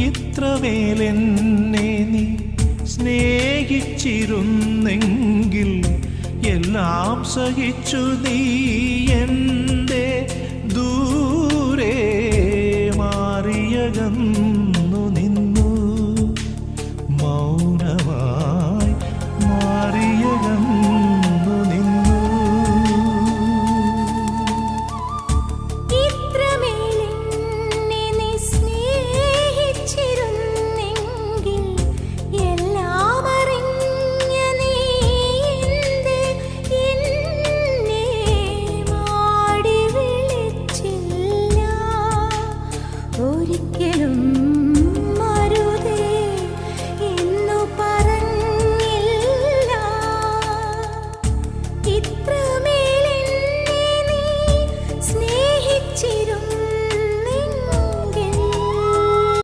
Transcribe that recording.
ഇത്രമേലെന്നെ നീ സ്നേഹിച്ചിരുന്നെങ്കിൽ എല്ലാം സഹിച്ചു നീ എൻ്റെ ദൂരെ മാറിയകന്നു നിന്നു, മൗനമായി മാറിയകന്നു.